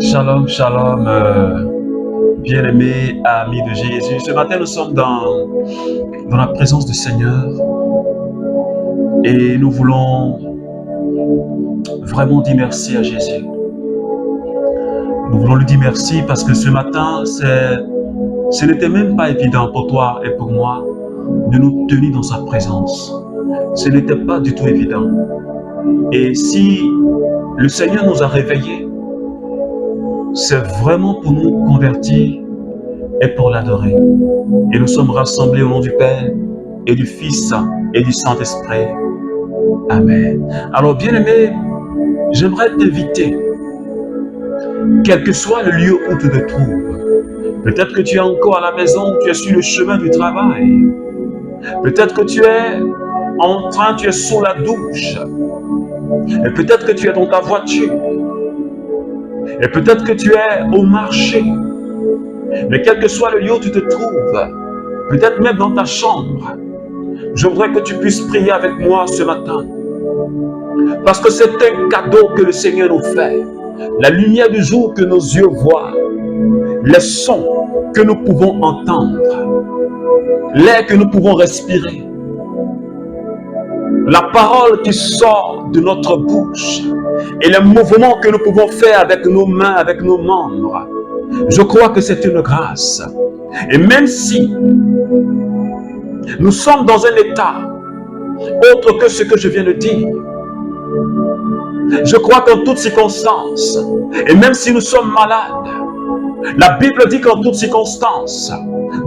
Shalom, shalom, bien-aimés, amis de Jésus. Ce matin, nous sommes dans la présence du Seigneur et nous voulons vraiment dire merci à Jésus. Nous voulons lui dire merci parce que ce matin, ce n'était même pas évident pour toi et pour moi de nous tenir dans sa présence. Ce n'était pas du tout évident. Et si le Seigneur nous a réveillés, c'est vraiment pour nous convertir et pour l'adorer. Et nous sommes rassemblés au nom du Père et du Fils et du Saint-Esprit. Amen. Alors, bien-aimé, j'aimerais t'inviter, quel que soit le lieu où tu te trouves. Peut-être que tu es encore à la maison, tu es sur le chemin du travail. Peut-être que tu es en train, tu es sous la douche. Et peut-être que tu es dans ta voiture. Et peut-être que tu es au marché. Mais quel que soit le lieu où tu te trouves, peut-être même dans ta chambre, je voudrais que tu puisses prier avec moi ce matin. Parce que c'est un cadeau que le Seigneur nous fait. La lumière du jour que nos yeux voient, les sons que nous pouvons entendre, l'air que nous pouvons respirer, la parole qui sort de notre bouche et les mouvements que nous pouvons faire avec nos mains, avec nos membres. Je crois que c'est une grâce. Et même si nous sommes dans un état autre que ce que je viens de dire, je crois qu'en toutes circonstances, et même si nous sommes malades, la Bible dit qu'en toutes circonstances,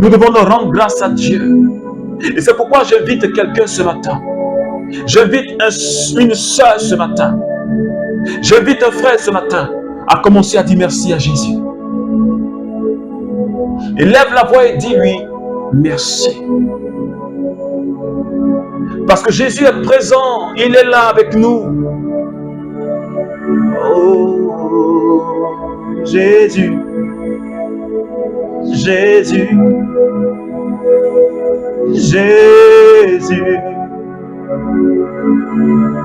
nous devons nous rendre grâce à Dieu. Et c'est pourquoi j'invite quelqu'un ce matin. J'invite une soeur ce matin. J'invite un frère ce matin à commencer à dire merci à Jésus. Et lève la voix et dis-lui merci. Parce que Jésus est présent, il est là avec nous. Oh, Jésus, Jésus, Jésus.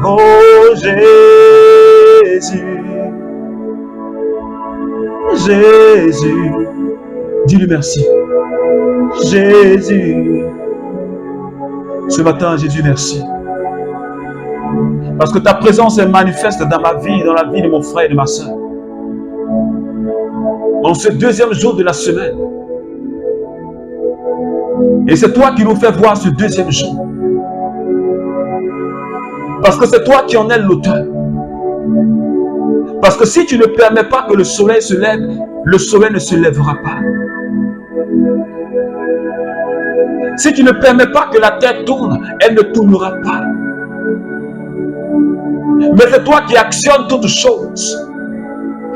Oh Jésus, Jésus, dis-lui merci. Jésus, ce matin, Jésus, merci. Parce que ta présence est manifeste dans ma vie, dans la vie de mon frère et de ma soeur. En ce deuxième jour de la semaine. Et c'est toi qui nous fais voir ce deuxième jour. Parce que c'est toi qui en es l'auteur. Parce que si tu ne permets pas que le soleil se lève, le soleil ne se lèvera pas. Si tu ne permets pas que la terre tourne, elle ne tournera pas. Mais c'est toi qui actionnes toutes choses.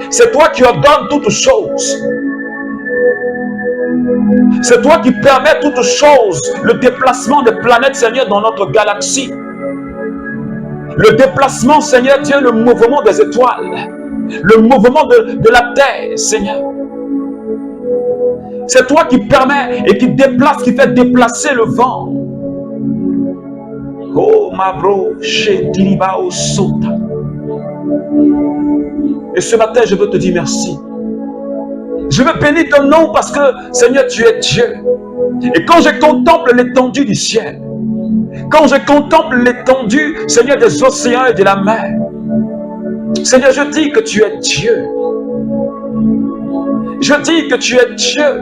C'est toi qui ordonnes toutes choses. C'est toi qui permets toutes choses. Le déplacement des planètes, Seigneur, dans notre galaxie. Le déplacement, Seigneur Dieu, le mouvement des étoiles, le mouvement de la terre, Seigneur. C'est toi qui permets et qui déplace, qui fait déplacer le vent. Oh, ma bro, chez Diribao Sota. Et ce matin, je veux te dire merci. Je veux bénir ton nom parce que, Seigneur, tu es Dieu. Et quand je contemple l'étendue du ciel, quand je contemple l'étendue, Seigneur, des océans et de la mer, Seigneur, je dis que tu es Dieu. Je dis que tu es Dieu.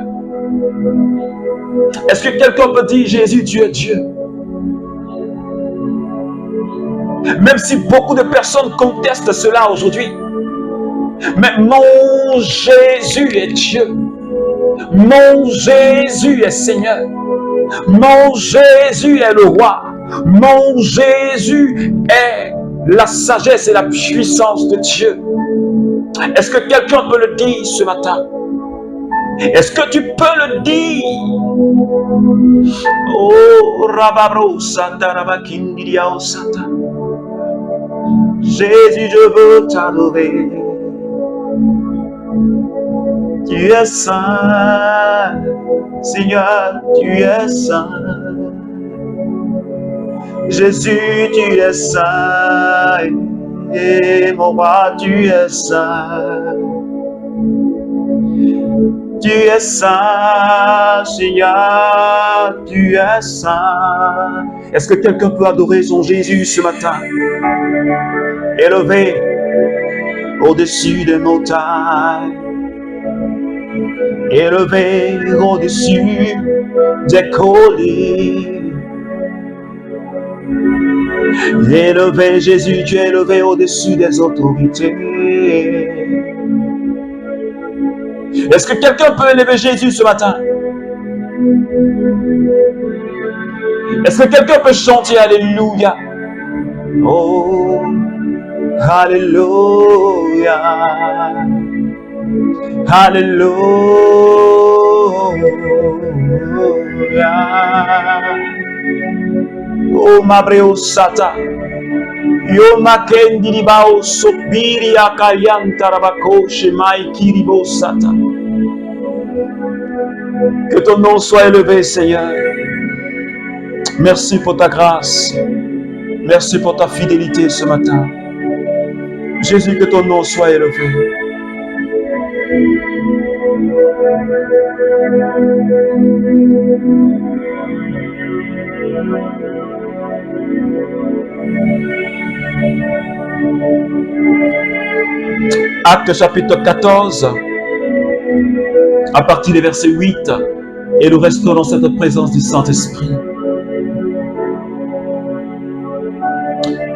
Est-ce que quelqu'un peut dire, Jésus, tu es Dieu? Même si beaucoup de personnes contestent cela aujourd'hui. Mais mon Jésus est Dieu. Mon Jésus est Seigneur. Mon Jésus est le roi. Mon Jésus est la sagesse et la puissance de Dieu. Est-ce que quelqu'un peut le dire ce matin? Est-ce que tu peux le dire? Oh, Rababro Santa Rabakindiria Santa. Jésus, je veux t'adorer. Tu es saint, Seigneur, tu es saint. Jésus, tu es saint, et mon roi, tu es saint. Tu es saint, Seigneur, tu es saint. Est-ce que quelqu'un peut adorer son Jésus ce matin? Élevé au-dessus des montagnes, élevé au-dessus des collines. Élevé, Jésus, tu es élevé au-dessus des autorités. Est-ce que quelqu'un peut élever Jésus ce matin? Est-ce que quelqu'un peut chanter Alléluia? Oh, Alléluia. Alléluia. Oh, Mabreo Sata. Yo makendi libao sopiri akayanta rabako shemai kiribo sata. Que ton nom soit élevé, Seigneur. Merci pour ta grâce. Merci pour ta fidélité ce matin. Jésus, que ton nom soit élevé. Acte chapitre 14, à partir du verset 8, et nous restons dans cette présence du Saint-Esprit.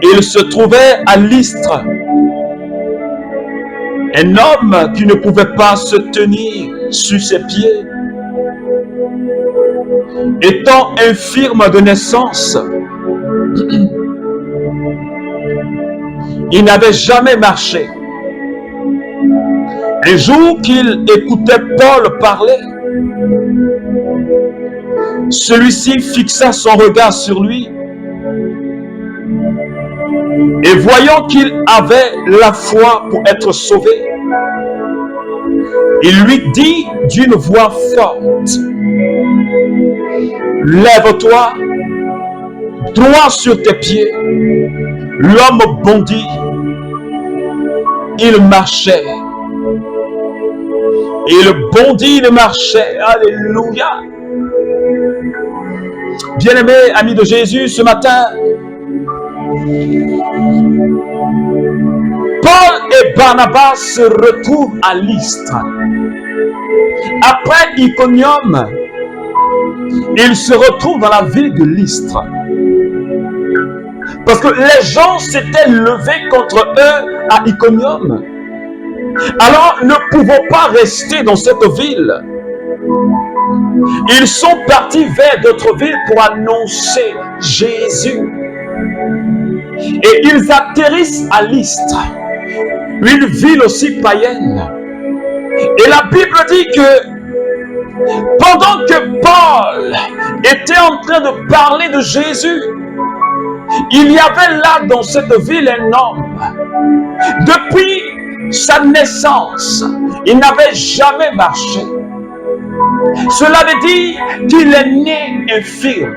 Il se trouvait à Lystre un homme qui ne pouvait pas se tenir sur ses pieds. Étant infirme de naissance, il n'avait jamais marché. Un jour qu'il écoutait Paul parler, celui-ci fixa son regard sur lui et voyant qu'il avait la foi pour être sauvé, il lui dit d'une voix forte: lève-toi, droit sur tes pieds. L'homme bondit, il marchait. Il bondit, il marchait. Alléluia. Bien-aimé, ami de Jésus, ce matin, Paul et Barnabas se retrouvent à Lystre. Après Iconium, ils se retrouvent dans la ville de Lystre. Parce que les gens s'étaient levés contre eux à Iconium. Alors, ne pouvant pas rester dans cette ville, ils sont partis vers d'autres villes pour annoncer Jésus. Et ils atterrissent à Lystre, une ville aussi païenne. Et la Bible dit que pendant que Paul était en train de parler de Jésus, il y avait là dans cette ville un homme. Depuis sa naissance, il n'avait jamais marché. Cela veut dire qu'il est né infirme.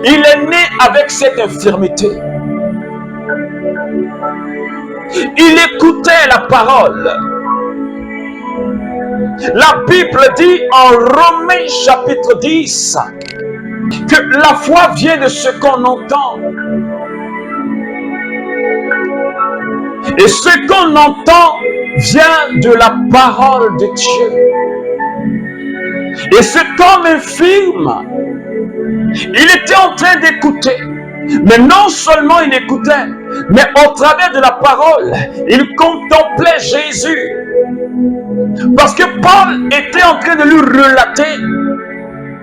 Il est né avec cette infirmité. Il écoutait la parole. La Bible dit en Romains chapitre 10 que la foi vient de ce qu'on entend. Et ce qu'on entend vient de la parole de Dieu. Et cet homme infirme, il était en train d'écouter. Mais non seulement il écoutait, mais au travers de la parole, il contemplait Jésus. Parce que Paul était en train de lui relater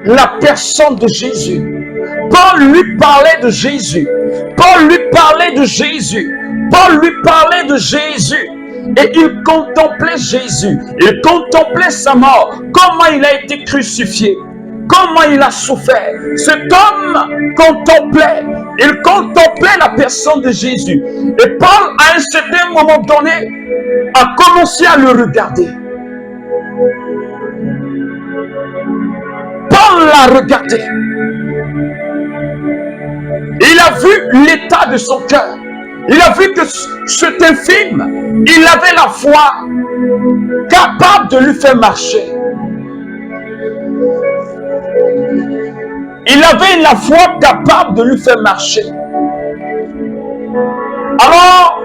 la personne de Jésus. Paul lui parlait de Jésus. Paul lui parlait de Jésus. Paul lui parlait de Jésus. Et il contemplait Jésus. Il contemplait sa mort. Comment il a été crucifié. Comment il a souffert. Cet homme contemplait. Il contemplait la personne de Jésus. Et Paul, à un certain moment donné, a commencé à le regarder. Paul l'a regardé. Il a vu l'état de son cœur. Il a vu que cet infirme, il avait la foi capable de lui faire marcher. Il avait la foi capable de lui faire marcher. Alors,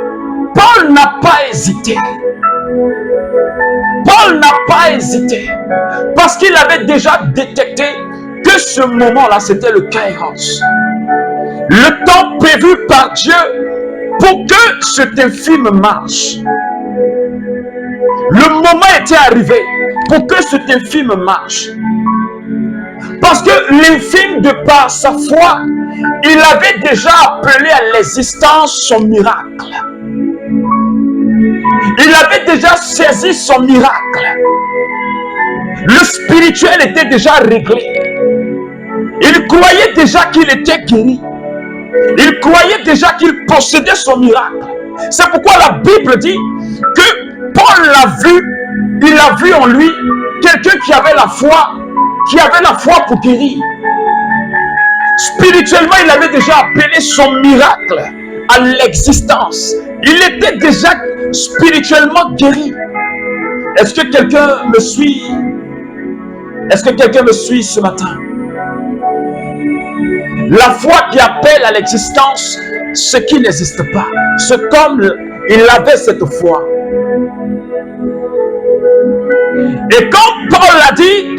Paul n'a pas hésité. Paul n'a pas hésité. Parce qu'il avait déjà détecté que ce moment-là, c'était le kairos. Le temps prévu par Dieu pour que cet infime marche. Le moment était arrivé pour que cet infime marche. Parce que l'infime, de par sa foi, il avait déjà appelé à l'existence son miracle. Il avait déjà saisi son miracle. Le spirituel était déjà réglé. Il croyait déjà qu'il était guéri. Il croyait déjà qu'il possédait son miracle. C'est pourquoi la Bible dit que Paul l'a vu, il a vu en lui quelqu'un qui avait la foi pour guérir. Spirituellement, il avait déjà appelé son miracle à l'existence. Il était déjà spirituellement guéri. Est-ce que quelqu'un me suit? Est-ce que quelqu'un me suit ce matin? La foi qui appelle à l'existence ce qui n'existe pas. C'est comme il avait cette foi. Et comme Paul l'a dit,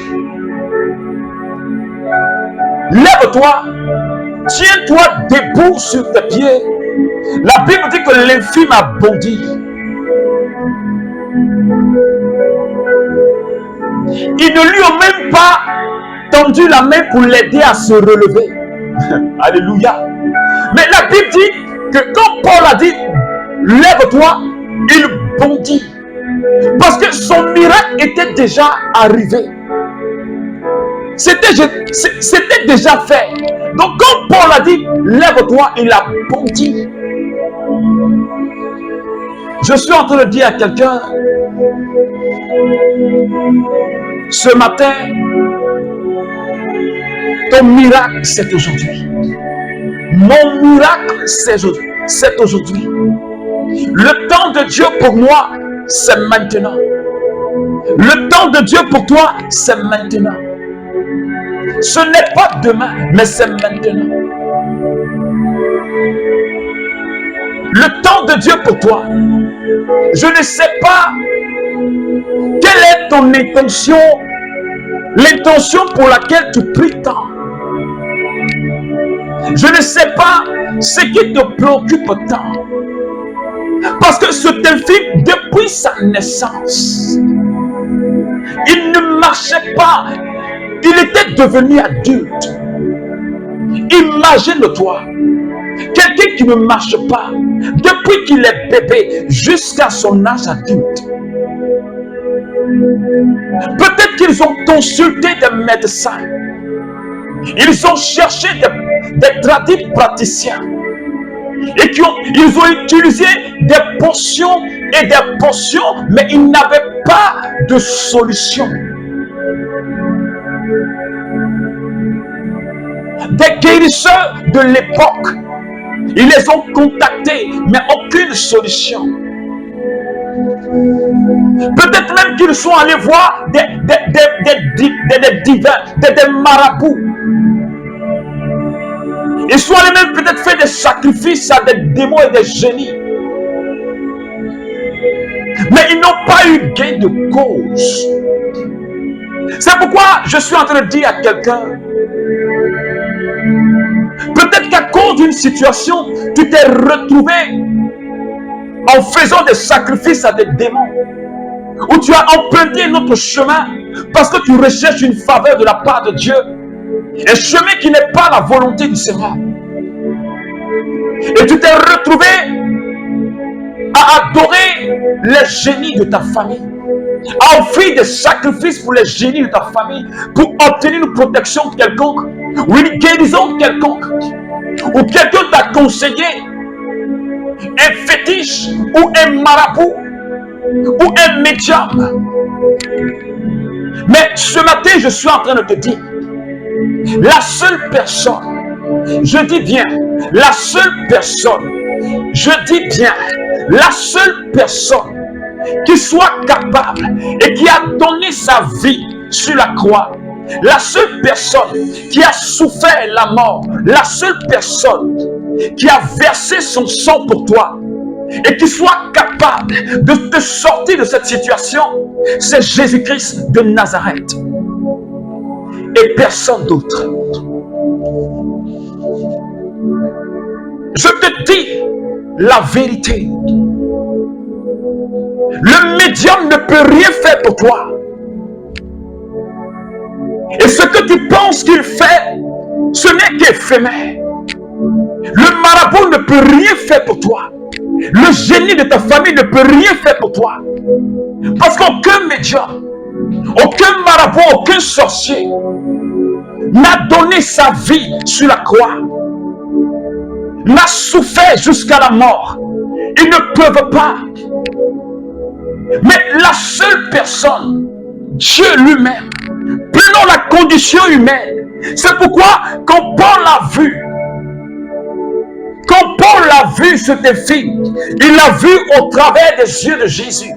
lève-toi, tiens-toi debout sur tes pieds. La Bible dit que l'infime a bondi. Ils ne lui ont même pas tendu la main pour l'aider à se relever. Alléluia. Mais la Bible dit que quand Paul a dit lève-toi, il bondit. Parce que son miracle était déjà arrivé. C'était déjà fait. Donc quand Paul a dit lève-toi, il a bondi. Je suis en train de dire à quelqu'un ce matin, ton miracle c'est aujourd'hui. Mon miracle c'est aujourd'hui. Le temps de Dieu pour moi c'est maintenant. Le temps de Dieu pour toi c'est maintenant. Ce n'est pas demain, mais c'est maintenant. Le temps de Dieu pour toi. Je ne sais pas quelle est ton intention, l'intention pour laquelle tu pries tant. Je ne sais pas ce qui te préoccupe tant. Parce que cet infime, depuis sa naissance, il ne marchait pas. Il était devenu adulte. Imagine-toi, quelqu'un qui ne marche pas, depuis qu'il est bébé jusqu'à son âge adulte. Peut-être qu'ils ont consulté des médecins. Ils ont cherché des tradis praticiens. Et ils ont utilisé des potions et des potions, mais ils n'avaient pas de solution. Des guérisseurs de l'époque, ils les ont contactés, mais aucune solution. Peut-être même qu'ils sont allés voir des divins, des marabouts. Ils sont allés même peut-être faire des sacrifices à des démons et des génies. Mais ils n'ont pas eu gain de cause. C'est pourquoi je suis en train de dire à quelqu'un, peut-être qu'à cause d'une situation, tu t'es retrouvé en faisant des sacrifices à des démons, ou tu as emprunté notre chemin parce que tu recherches une faveur de la part de Dieu, un chemin qui n'est pas la volonté du Seigneur. Et tu t'es retrouvé à adorer les génies de ta famille, à offrir des sacrifices pour les génies de ta famille, pour obtenir une protection quelconque, ou une guérison quelconque, ou quelqu'un t'a conseillé un fétiche, ou un marabout, ou un médium. Mais ce matin, je suis en train de te dire, la seule personne, je dis bien, la seule personne, je dis bien, la seule personne qui soit capable et qui a donné sa vie sur la croix, la seule personne qui a souffert la mort, la seule personne qui a versé son sang pour toi et qui soit capable de te sortir de cette situation, c'est Jésus-Christ de Nazareth et personne d'autre. Je te dis la vérité. Le médium ne peut rien faire pour toi. Et ce que tu penses qu'il fait, ce n'est qu'éphémère. Le marabout ne peut rien faire pour toi. Le génie de ta famille ne peut rien faire pour toi. Parce qu'aucun médium, aucun marabout, aucun sorcier n'a donné sa vie sur la croix, n'a souffert jusqu'à la mort. Ils ne peuvent pas. Mais la seule personne, Dieu lui-même, prenons la condition humaine. C'est pourquoi quand Paul a vu cette fille, il l'a vu au travers des yeux de Jésus.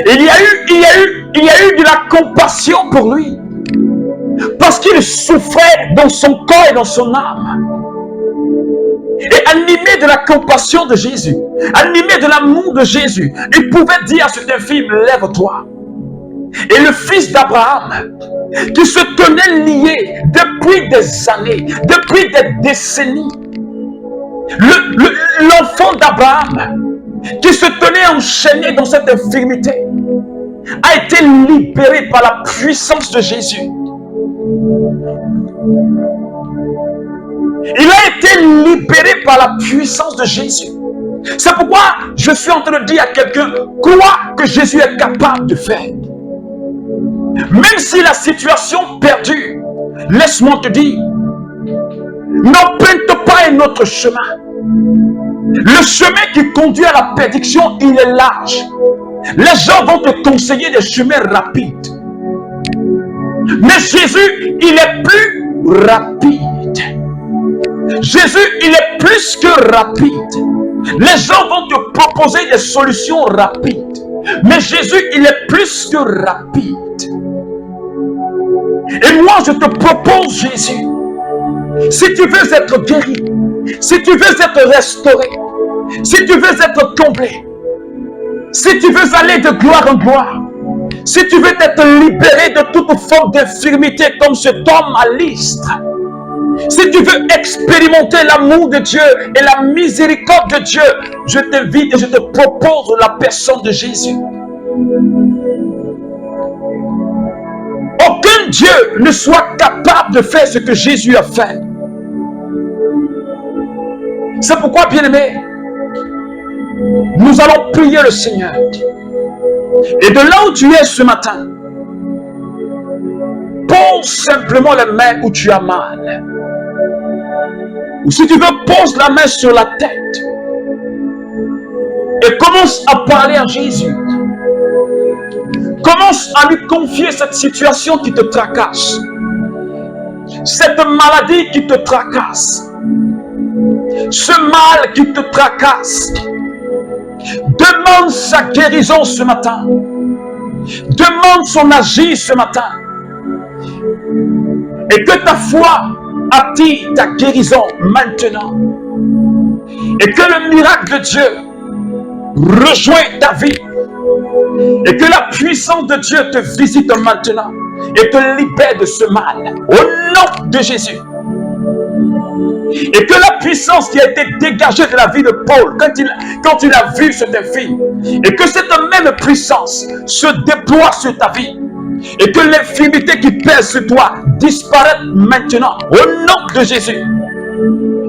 Il y a eu de la compassion pour lui. Parce qu'il souffrait dans son corps et dans son âme. Et animé de la compassion de Jésus, animé de l'amour de Jésus, il pouvait dire à cette fille, lève-toi. Et le fils d'Abraham, qui se tenait lié depuis des années, depuis des décennies, l'enfant d'Abraham, qui se tenait enchaîné dans cette infirmité, a été libéré par la puissance de Jésus. Il a été libéré par la puissance de Jésus. C'est pourquoi je suis en train de dire à quelqu'un, crois que Jésus est capable de faire. Même si la situation perdure, laisse-moi te dire, n'emprunte pas un autre chemin. Le chemin qui conduit à la perdition, il est large. Les gens vont te conseiller des chemins rapides. Mais Jésus, il est plus rapide. Jésus, il est plus que rapide. Les gens vont te proposer des solutions rapides. Mais Jésus, il est plus que rapide. Et moi, je te propose Jésus. Si tu veux être guéri, si tu veux être restauré, si tu veux être comblé, si tu veux aller de gloire en gloire, si tu veux être libéré de toute forme d'infirmité comme cet homme à Lystre, si tu veux expérimenter l'amour de Dieu et la miséricorde de Dieu, je t'invite et je te propose la personne de Jésus. Aucun Dieu ne soit capable de faire ce que Jésus a fait. C'est pourquoi, bien-aimé, nous allons prier le Seigneur. Et de là où tu es ce matin, pose simplement les mains où tu as mal. Ou si tu veux, pose la main sur la tête. Et commence à parler à Jésus. Commence à lui confier cette situation qui te tracasse. Cette maladie qui te tracasse. Ce mal qui te tracasse. Demande sa guérison ce matin. Demande son agir ce matin. Et que ta foi attire ta guérison maintenant. Et que le miracle de Dieu rejoigne ta vie. Et que la puissance de Dieu te visite maintenant. Et te libère de ce mal. Au nom de Jésus. Et que la puissance qui a été dégagée de la vie de Paul, quand il a vu cette fille, et que cette même puissance se déploie sur ta vie, et que l'infirmité qui pèse sur toi disparaisse maintenant, au nom de Jésus.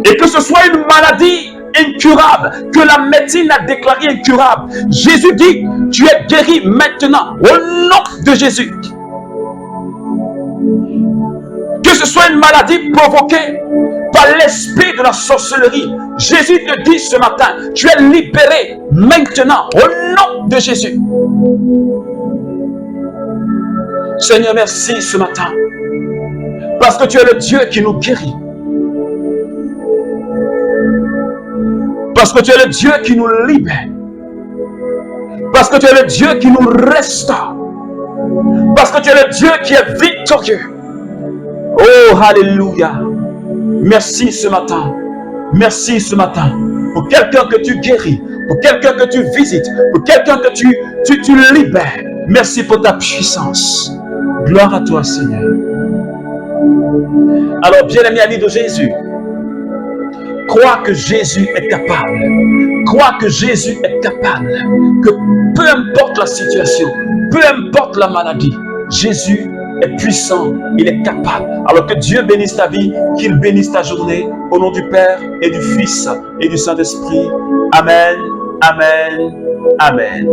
Et que ce soit une maladie incurable, que la médecine a déclarée incurable. Jésus dit, tu es guéri maintenant, au nom de Jésus. Que ce soit une maladie provoquée par l'esprit de la sorcellerie. Jésus te dit ce matin, tu es libéré maintenant, au nom de Jésus. Seigneur, merci ce matin, parce que tu es le Dieu qui nous guérit. Parce que tu es le Dieu qui nous libère. Parce que tu es le Dieu qui nous restaure. Parce que tu es le Dieu qui est victorieux. Oh, alléluia. Merci ce matin. Merci ce matin pour quelqu'un que tu guéris, pour quelqu'un que tu visites, pour quelqu'un que tu libères. Merci pour ta puissance. Gloire à toi, Seigneur. Alors, bien-aimé ami de Jésus, crois que Jésus est capable. Crois que Jésus est capable. Que peu importe la situation, peu importe la maladie, Jésus est puissant, il est capable. Alors que Dieu bénisse ta vie, qu'il bénisse ta journée, au nom du Père et du Fils et du Saint-Esprit. Amen, amen, amen.